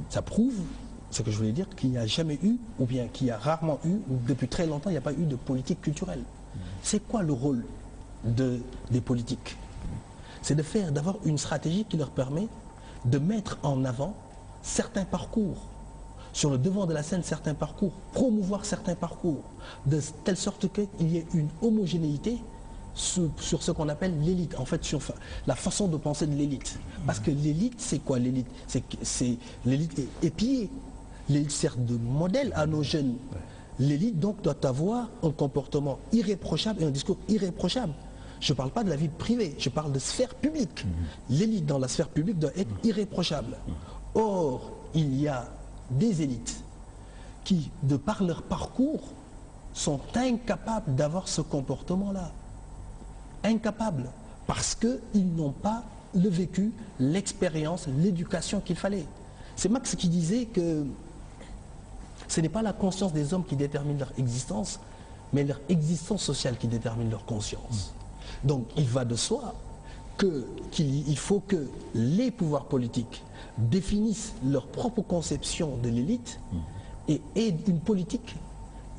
Ça prouve, ce que je voulais dire, qu'il n'y a jamais eu, ou bien qu'il y a rarement eu, ou depuis très longtemps, il n'y a pas eu de politique culturelle. C'est quoi le rôle des politiques? C'est d'avoir une stratégie qui leur permet de mettre en avant certains parcours, sur le devant de la scène certains parcours, promouvoir certains parcours, de telle sorte qu'il y ait une homogénéité sur ce qu'on appelle l'élite, en fait sur la façon de penser de l'élite. Parce que l'élite, c'est quoi l'élite? L'élite est épiée. L'élite sert de modèle à nos jeunes. L'élite donc doit avoir un comportement irréprochable et un discours irréprochable. Je ne parle pas de la vie privée, je parle de sphère publique. L'élite dans la sphère publique doit être irréprochable. Or, il y a des élites qui, de par leur parcours, sont incapables d'avoir ce comportement-là. Incapables, parce qu'ils n'ont pas le vécu, l'expérience, l'éducation qu'il fallait. C'est Marx qui disait que ce n'est pas la conscience des hommes qui détermine leur existence, mais leur existence sociale qui détermine leur conscience. Donc il va de soi qu'il faut que les pouvoirs politiques définissent leur propre conception de l'élite et aient une politique,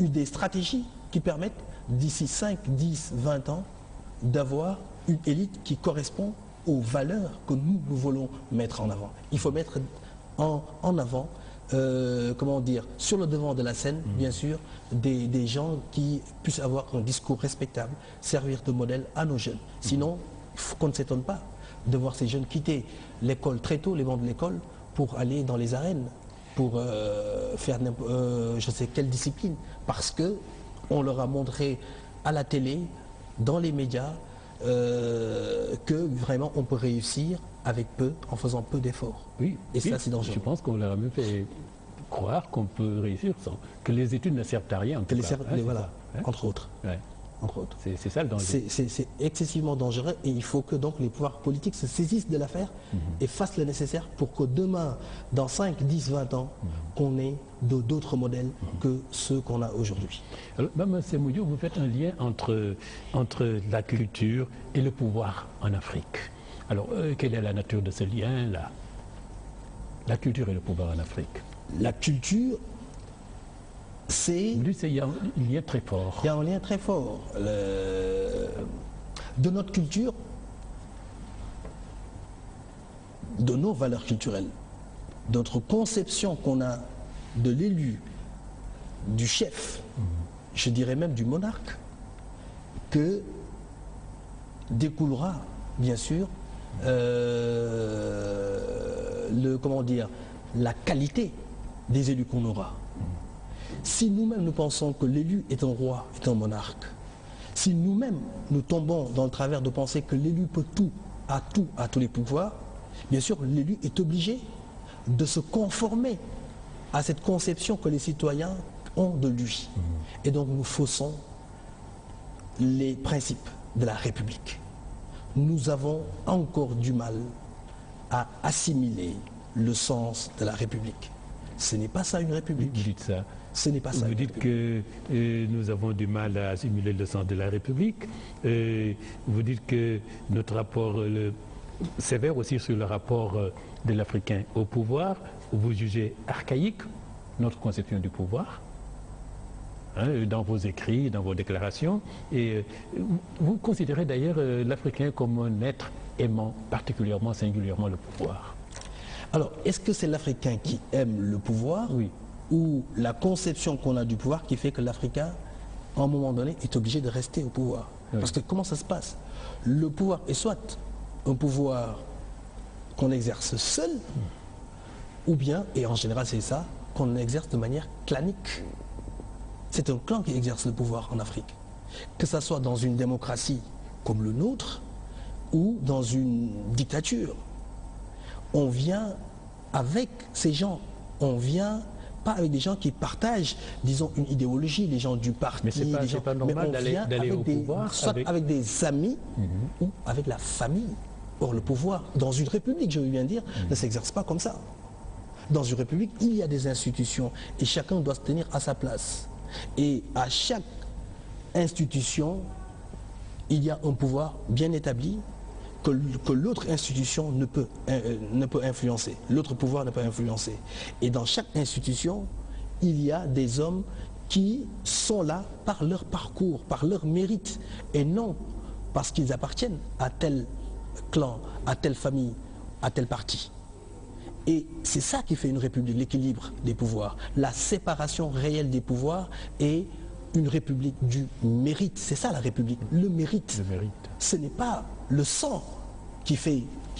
des stratégies qui permettent d'ici 5, 10, 20 ans d'avoir une élite qui correspond aux valeurs que nous voulons mettre en avant. Il faut mettre en avant, comment dire, sur le devant de la scène, bien sûr, des gens qui puissent avoir un discours respectable, servir de modèle à nos jeunes. Sinon, il faut qu'on ne s'étonne pas de voir ces jeunes quitter l'école très tôt, les bancs de l'école, pour aller dans les arènes, pour faire je sais quelle discipline, parce qu'on leur a montré à la télé, dans les médias, que vraiment on peut réussir avec peu, en faisant peu d'efforts. Oui, et ça c'est dangereux. Je pense qu'on leur a même fait croire qu'on peut réussir sans que les études ne servent à rien. En tout cas. Voilà, entre autres. Ouais. Entre autres. C'est ça le danger. C'est excessivement dangereux et il faut que donc les pouvoirs politiques se saisissent de l'affaire et fassent le nécessaire pour que demain, dans 5, 10, 20 ans, qu'on ait d'autres modèles que ceux qu'on a aujourd'hui. Alors, Mme Sémoudio, vous faites un lien entre la culture et le pouvoir en Afrique. Alors, quelle est la nature de ce lien-là? La culture et le pouvoir en Afrique. La culture, c'est... Il y a un lien très fort. Il y a un lien très fort. De notre culture, de nos valeurs culturelles, de notre conception qu'on a de l'élu, du chef, je dirais même du monarque, que découlera, bien sûr, comment dire, la qualité des élus qu'on aura. Si nous-mêmes nous pensons que l'élu est un roi, est un monarque, si nous-mêmes nous tombons dans le travers de penser que l'élu peut tout, à tous les pouvoirs, bien sûr l'élu est obligé de se conformer à cette conception que les citoyens ont de lui. Et donc nous faussons les principes de la République. Nous avons encore du mal à assimiler le sens de la République. Ce n'est pas ça une République. Vous dites ça. Ce n'est pas ça. Vous dites que nous avons du mal à assimiler le sens de la République. Vous dites que notre rapport sévère aussi sur le rapport de l'Africain au pouvoir. Vous jugez archaïque notre conception du pouvoir, hein, dans vos écrits, dans vos déclarations. Et vous considérez d'ailleurs l'Africain comme un être aimant particulièrement, singulièrement le pouvoir. Alors, est-ce que c'est l'Africain qui aime le pouvoir, oui, ou la conception qu'on a du pouvoir qui fait que l'Africain, à un moment donné, est obligé de rester au pouvoir? Oui. Parce que comment ça se passe? Le pouvoir est soit un pouvoir qu'on exerce seul, ou bien, et en général c'est ça, qu'on exerce de manière clanique. C'est un clan qui exerce le pouvoir en Afrique. Que ce soit dans une démocratie comme le nôtre, ou dans une dictature. On vient avec ces gens, on vient pas avec des gens qui partagent, disons, une idéologie, les gens du parti. Mais c'est pas normal d'aller au pouvoir soit avec des amis ou avec la famille. Or, le pouvoir, dans une république, je veux bien dire, ne s'exerce pas comme ça. Dans une république, il y a des institutions et chacun doit se tenir à sa place. Et à chaque institution, il y a un pouvoir bien établi que l'autre institution ne peut influencer, l'autre pouvoir ne peut influencer. Et dans chaque institution, il y a des hommes qui sont là par leur parcours, par leur mérite, et non parce qu'ils appartiennent à tel clan, à telle famille, à tel parti. Et c'est ça qui fait une république, l'équilibre des pouvoirs, la séparation réelle des pouvoirs et une république du mérite. C'est ça la république, le mérite. Le mérite. Ce n'est pas le sang qui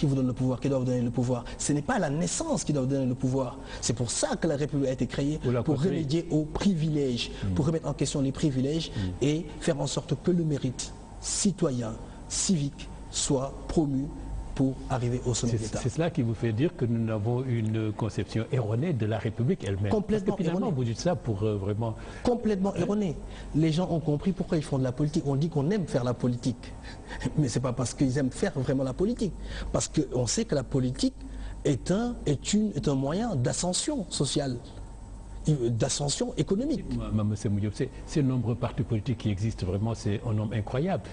vous donne le pouvoir, qui doit vous donner le pouvoir. Ce n'est pas la naissance qui doit vous donner le pouvoir. C'est pour ça que la République a été créée, pour remédier aux privilèges, pour remettre en question les privilèges et faire en sorte que le mérite citoyen, civique, soit promu pour arriver au sommet de l'État. C'est cela qui vous fait dire que nous avons une conception erronée de la République elle-même. Complètement erronée. Vous dites ça pour vraiment... Complètement erronée. Les gens ont compris pourquoi ils font de la politique. On dit qu'on aime faire la politique. Mais ce n'est pas parce qu'ils aiment faire vraiment la politique. Parce qu'on sait que la politique est un moyen d'ascension sociale, d'ascension économique. Monsieur Moudiop, ces nombreux partis politiques qui existent vraiment, c'est un nombre incroyable.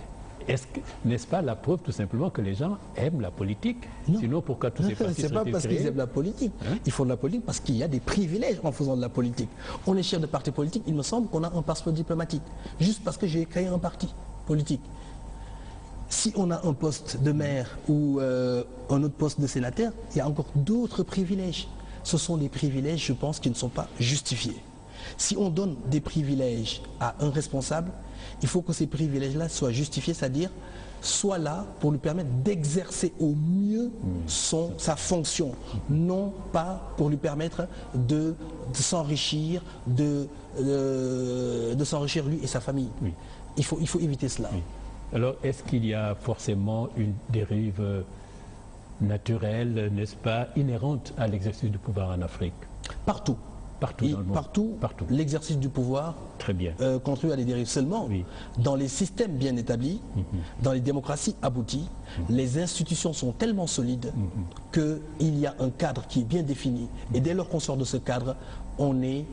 N'est-ce pas la preuve tout simplement que les gens aiment la politique? Non. Sinon pourquoi tous ces partis sont-ils créés? C'est pas parce qu'ils aiment la politique. Ils font de la politique parce qu'il y a des privilèges en faisant de la politique. On est chef de parti politique, il me semble qu'on a un passeport diplomatique. Juste parce que j'ai créé un parti politique. Si on a un poste de maire ou un autre poste de sénateur, il y a encore d'autres privilèges. Ce sont des privilèges, je pense, qui ne sont pas justifiés. Si on donne des privilèges à un responsable, il faut que ces privilèges-là soient justifiés, c'est-à-dire soient là pour lui permettre d'exercer au mieux sa fonction, non pas pour lui permettre de s'enrichir, de s'enrichir lui et sa famille. Oui. Il faut éviter cela. Oui. Alors, est-ce qu'il y a forcément une dérive naturelle, n'est-ce pas, inhérente à l'exercice du pouvoir en Afrique? Partout. Partout dans le monde. Partout. L'exercice du pouvoir contribue à des dérives seulement. Oui. Dans les systèmes bien établis, dans les démocraties abouties, les institutions sont tellement solides qu'il y a un cadre qui est bien défini. Et dès lors qu'on sort de ce cadre, on est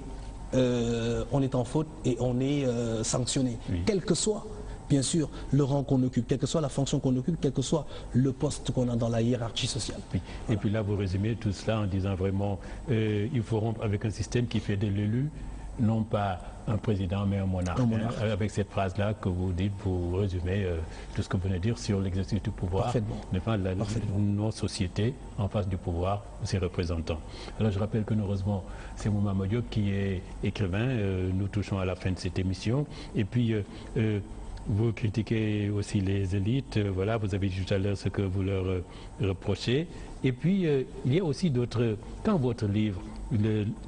en faute et on est sanctionné, quel que soit. Bien sûr, le rang qu'on occupe, quelle que soit la fonction qu'on occupe, quel que soit le poste qu'on a dans la hiérarchie sociale. Oui. Voilà. Et puis là, vous résumez tout cela en disant vraiment il faut rompre avec un système qui fait de l'élu, non pas un président, mais un monarque. Avec cette phrase-là que vous dites, vous résumez tout ce que vous venez de dire sur l'exercice du pouvoir. Parfaitement. Nos sociétés en face du pouvoir, ses représentants. Alors je rappelle que heureusement, c'est Mouma Modiop qui est écrivain. Nous touchons à la fin de cette émission. Et puis... vous critiquez aussi les élites, voilà, vous avez dit tout à l'heure ce que vous leur reprochez. Et puis, il y a aussi d'autres... Quand votre livre,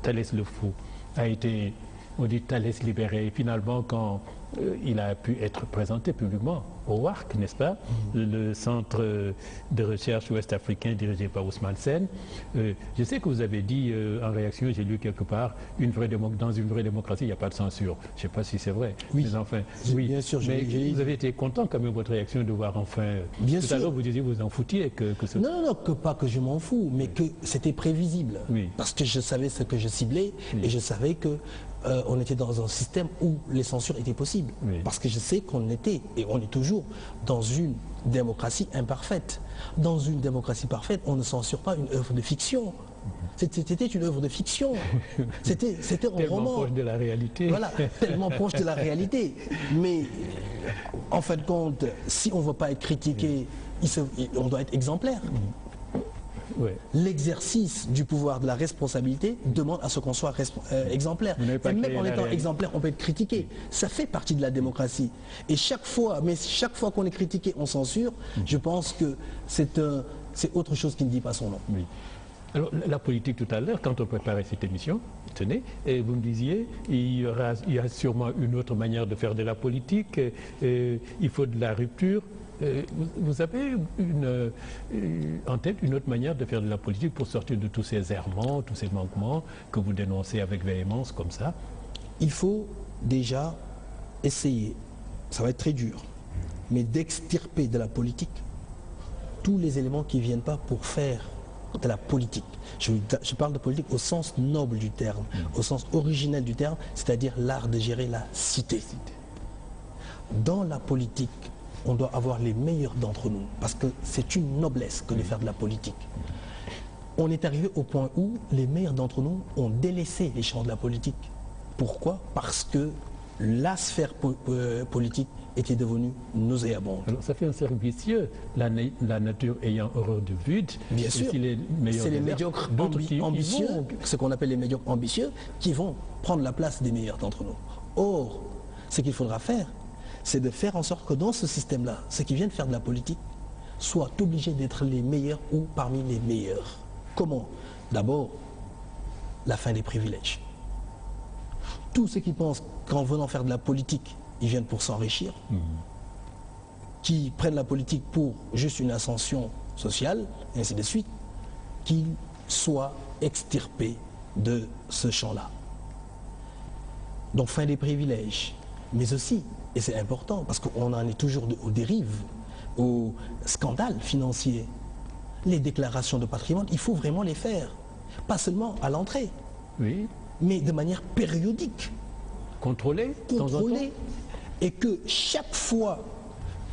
Thalès le Fou, a été, on dit Thalès libéré, et finalement, quand il a pu être présenté publiquement au WARC, n'est-ce pas, le centre de recherche ouest-africain dirigé par Ousmane Sène. Je sais que vous avez dit en réaction, j'ai lu quelque part, dans une vraie démocratie, il n'y a pas de censure. Je ne sais pas si c'est vrai. Oui, mais enfin, oui. Bien sûr. Mais vous avez été content quand même de votre réaction de voir enfin... Bien tout sûr. à l'heure, vous disiez vous en foutiez que ce... Non, pas que je m'en fous, mais que c'était prévisible. Oui. Parce que je savais ce que je ciblais et je savais que on était dans un système où les censures étaient possibles. Oui. Parce que je sais qu'on était, et on est toujours, dans une démocratie imparfaite. Dans une démocratie parfaite, on ne censure pas une œuvre de fiction. C'était une œuvre de fiction. C'était un roman. Tellement proche de la réalité. Voilà, tellement proche de la réalité. Mais en fin de compte, si on ne veut pas être critiqué, on doit être exemplaire. Ouais. L'exercice du pouvoir de la responsabilité demande à ce qu'on soit exemplaire. Et même en étant exemplaire, on peut être critiqué. Ça fait partie de la démocratie. Et chaque fois qu'on est critiqué, on censure. Je pense que c'est autre chose qui ne dit pas son nom. Oui. Alors, la politique tout à l'heure, quand on préparait cette émission, tenez, et vous me disiez, il y a sûrement une autre manière de faire de la politique, il faut de la rupture. Vous avez en tête une autre manière de faire de la politique pour sortir de tous ces errements, tous ces manquements que vous dénoncez avec véhémence comme ça? Il faut déjà essayer, ça va être très dur, mais d'extirper de la politique tous les éléments qui ne viennent pas pour faire de la politique. Je parle de politique au sens noble du terme, au sens originel du terme, c'est-à-dire l'art de gérer la cité. Dans la politique, on doit avoir les meilleurs d'entre nous, parce que c'est une noblesse que de faire de la politique. On est arrivé au point où les meilleurs d'entre nous ont délaissé les champs de la politique. Pourquoi? Parce que la sphère politique était devenue nauséabonde. Alors ça fait un cercle vicieux, la nature ayant horreur du vide. Bien sûr, c'est les médiocres ambitieux, ce qu'on appelle les médiocres ambitieux, qui vont prendre la place des meilleurs d'entre nous. Or, ce qu'il faudra faire, c'est de faire en sorte que dans ce système-là, ceux qui viennent faire de la politique soient obligés d'être les meilleurs ou parmi les meilleurs. Comment? D'abord, la fin des privilèges. Tous ceux qui pensent qu'en venant faire de la politique, ils viennent pour s'enrichir, qui prennent la politique pour juste une ascension sociale, et ainsi de suite, qu'ils soient extirpés de ce champ-là. Donc fin des privilèges, mais aussi, et c'est important, parce qu'on en est toujours aux dérives, aux scandales financiers, les déclarations de patrimoine, il faut vraiment les faire, pas seulement à l'entrée, oui, mais de manière périodique. Contrôler, et que chaque fois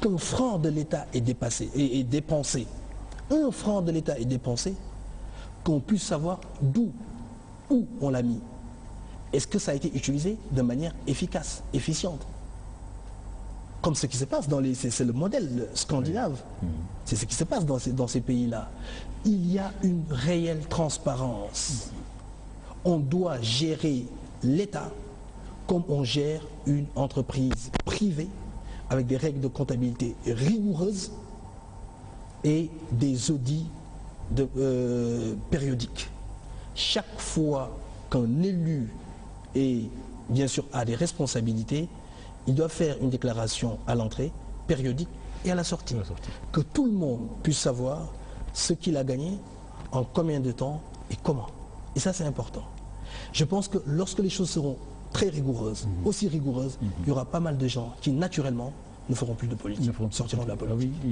qu'un franc de l'État est dépensé, un franc de l'État est dépensé, qu'on puisse savoir où on l'a mis. Est-ce que ça a été utilisé de manière efficace, efficiente? Comme ce qui se passe c'est le modèle scandinave. C'est ce qui se passe dans ces pays-là. Il y a une réelle transparence. On doit gérer l'État comme on gère une entreprise privée, avec des règles de comptabilité rigoureuses et des audits périodiques. Chaque fois qu'un élu bien sûr a des responsabilités, il doit faire une déclaration à l'entrée, périodique, et à la sortie. Que tout le monde puisse savoir ce qu'il a gagné, en combien de temps et comment. Et ça, c'est important. Je pense que lorsque les choses seront très rigoureuses, aussi rigoureuses, il y aura pas mal de gens qui, naturellement, ne feront plus de politique, sortiront de la politique. Ah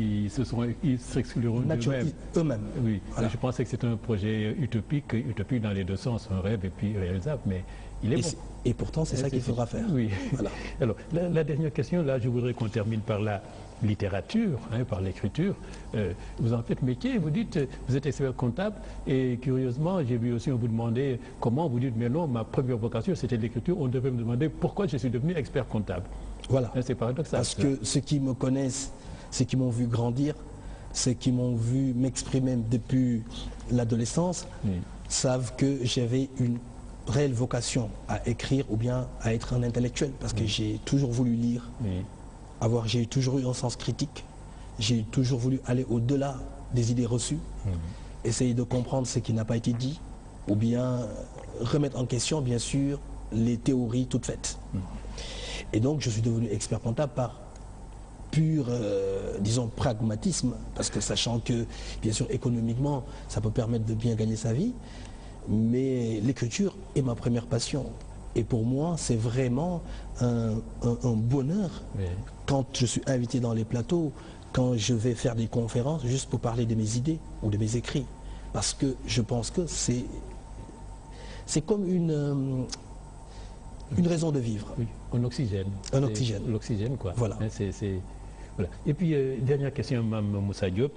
oui, ils s'excluront eux-mêmes. Oui, voilà. Je pensais que c'était un projet utopique dans les deux sens, un rêve et puis réalisable, mais il est bon. Et pourtant, c'est ça qu'il faudra faire. Oui. Voilà. Alors, la dernière question, là, je voudrais qu'on termine par la littérature, par l'écriture. Vous en faites métier, vous dites, vous êtes expert comptable, et curieusement, j'ai vu aussi, on vous demander comment, vous dites, mais non, ma première vocation, c'était l'écriture. On devait me demander pourquoi je suis devenu expert comptable. Voilà. C'est paradoxal. Parce que ceux qui me connaissent, ceux qui m'ont vu grandir, ceux qui m'ont vu m'exprimer depuis l'adolescence, savent que j'avais une réelle vocation à écrire ou bien à être un intellectuel, parce que j'ai toujours voulu lire, j'ai toujours eu un sens critique, j'ai toujours voulu aller au-delà des idées reçues, essayer de comprendre ce qui n'a pas été dit, ou bien remettre en question, bien sûr, les théories toutes faites. Et donc, je suis devenu expert comptable par pur, disons, pragmatisme, parce que sachant que, bien sûr, économiquement, ça peut permettre de bien gagner sa vie, mais l'écriture est ma première passion. Et pour moi, c'est vraiment un bonheur quand je suis invité dans les plateaux, quand je vais faire des conférences, juste pour parler de mes idées ou de mes écrits. Parce que je pense que c'est comme une raison de vivre. Oui, un oxygène. Un oxygène. L'oxygène, quoi. Voilà. Voilà. Et puis, dernière question, Mme Moussa Diop.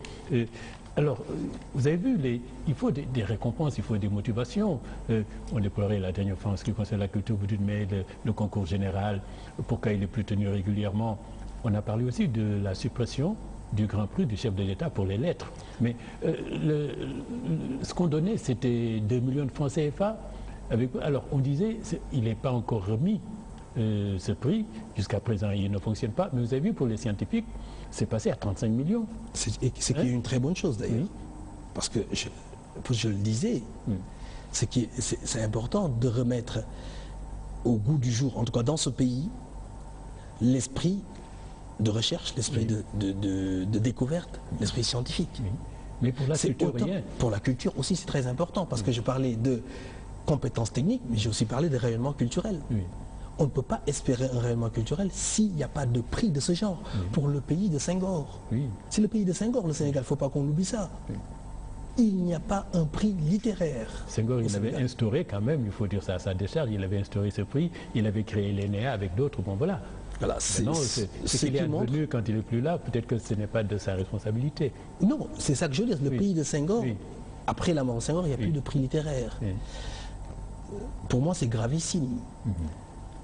Alors, vous avez vu, il faut des récompenses, il faut des motivations. On déplorait la dernière fois en ce qui concerne la culture, vous dites, mais le concours général, pourquoi il n'est plus tenu régulièrement? On a parlé aussi de la suppression du Grand Prix du chef de l'État pour les lettres. Mais ce qu'on donnait, c'était 2 millions de francs CFA. Alors, on disait, il n'est pas encore remis, ce prix. Jusqu'à présent, il ne fonctionne pas. Mais vous avez vu, pour les scientifiques, c'est passé à 35 millions. C'est qui est une très bonne chose, d'ailleurs. Oui. Parce que, je le disais, c'est important de remettre au goût du jour, en tout cas dans ce pays, l'esprit de recherche, l'esprit de découverte, l'esprit scientifique. Oui. Mais pour la culture, rien. Pour la culture aussi, c'est très important, parce que je parlais de compétences techniques, mais j'ai aussi parlé de rayonnement culturel. Oui. On ne peut pas espérer un rayonnement culturel s'il n'y a pas de prix de ce genre pour le pays de Senghor. Oui. C'est le pays de Senghor, le Sénégal, il ne faut pas qu'on oublie ça. Oui. Il n'y a pas un prix littéraire. Senghor, il avait instauré quand même, il faut dire ça à sa décharge, il avait instauré ce prix, il avait créé l'ENEA avec d'autres, bon voilà. Voilà, non, ce qu'il est advenu quand il n'est plus là, peut-être que ce n'est pas de sa responsabilité. Non, c'est ça que je veux dire. Le pays de Senghor, oui. Après la mort de Senghor, il n'y a plus de prix littéraire. Oui. Pour moi, c'est gravissime.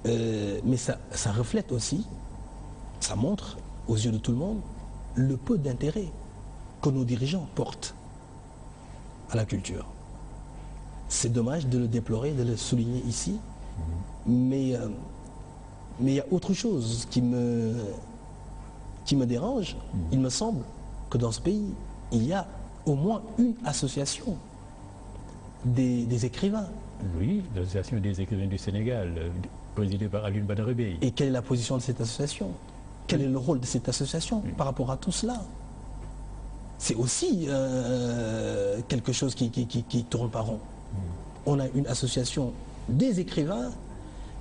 Mais ça reflète aussi, ça montre aux yeux de tout le monde le peu d'intérêt que nos dirigeants portent à la culture. C'est dommage de le déplorer, de le souligner ici, mais il y a autre chose qui me dérange. Il me semble que dans ce pays, il y a au moins une association des écrivains. Oui, l'association des écrivains du Sénégal, présidée par Alioune Badara Bèye. Et quelle est la position de cette association? Quel est le rôle de cette association par rapport à tout cela? C'est aussi quelque chose qui tourne pas rond. On a une association des écrivains.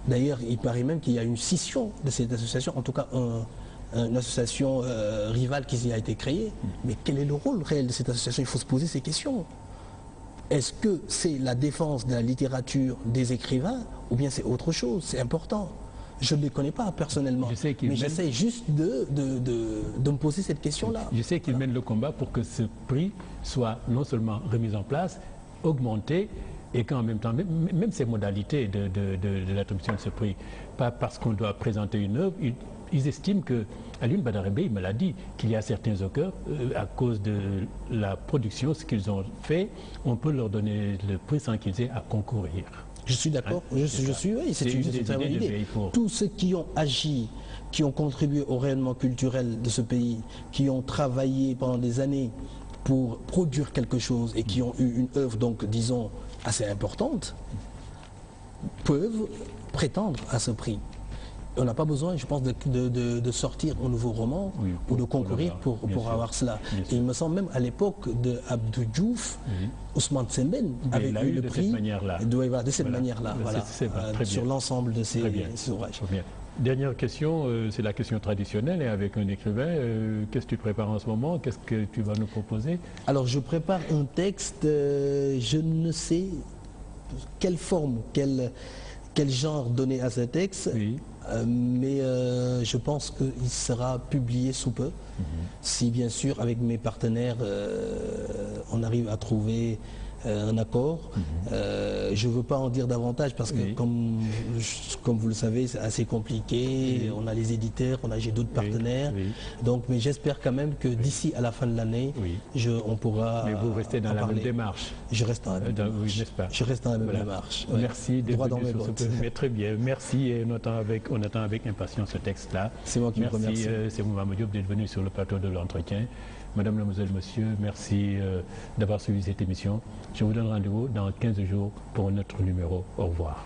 D'ailleurs, il paraît même qu'il y a une scission de cette association, en tout cas une association rivale qui a été créée. Mais quel est le rôle réel de cette association? Il faut se poser ces questions. Est-ce que c'est la défense de la littérature des écrivains ou bien c'est autre chose? C'est important. Je ne les connais pas personnellement, mais j'essaie juste de me poser cette question-là. Je sais qu'il mène le combat pour que ce prix soit non seulement remis en place, augmenté, et qu'en même temps, même ces modalités de l'attribution de ce prix, pas parce qu'on doit présenter une œuvre, ils estiment que, Alioune Badara Bèye me l'a dit, qu'il y a certains auteurs, à cause de la production, ce qu'ils ont fait, on peut leur donner le prix sans qu'ils aient à concourir. Je suis d'accord, oui, c'est une très bonne idée. Tous ceux qui ont agi, qui ont contribué au rayonnement culturel de ce pays, qui ont travaillé pendant des années pour produire quelque chose et qui ont eu une œuvre, donc disons, assez importante, peuvent prétendre à ce prix. On n'a pas besoin, je pense, de sortir un nouveau roman ou de concourir pour avoir cela. Et il me semble même à l'époque de Abdou Diouf, Ousmane Sembène avait eu le prix de cette manière-là, sur l'ensemble de ses ouvrages. Dernière question, c'est la question traditionnelle, et avec un écrivain, qu'est-ce que tu prépares en ce moment? Qu'est-ce que tu vas nous proposer? Alors je prépare un texte, je ne sais quelle forme, quel genre donner à ce texte. Mais je pense qu'il sera publié sous peu, si bien sûr avec mes partenaires on arrive à trouver un accord. Je ne veux pas en dire davantage parce que comme vous le savez, c'est assez compliqué. On a les éditeurs, j'ai d'autres partenaires. Donc, mais j'espère quand même que d'ici à la fin de l'année, on pourra. Mais vous restez dans la même démarche. Je reste dans la même démarche. Je reste dans la même démarche. Merci d'être venu sur ce plateau. Mais très bien, merci, et on attend avec impatience ce texte-là. C'est moi qui vous remercie. Merci, c'est Mouma Diop d'être venu sur le plateau de l'entretien. Madame, mademoiselle, monsieur, merci d'avoir suivi cette émission. Je vous donne rendez-vous dans 15 jours pour un autre numéro. Au revoir.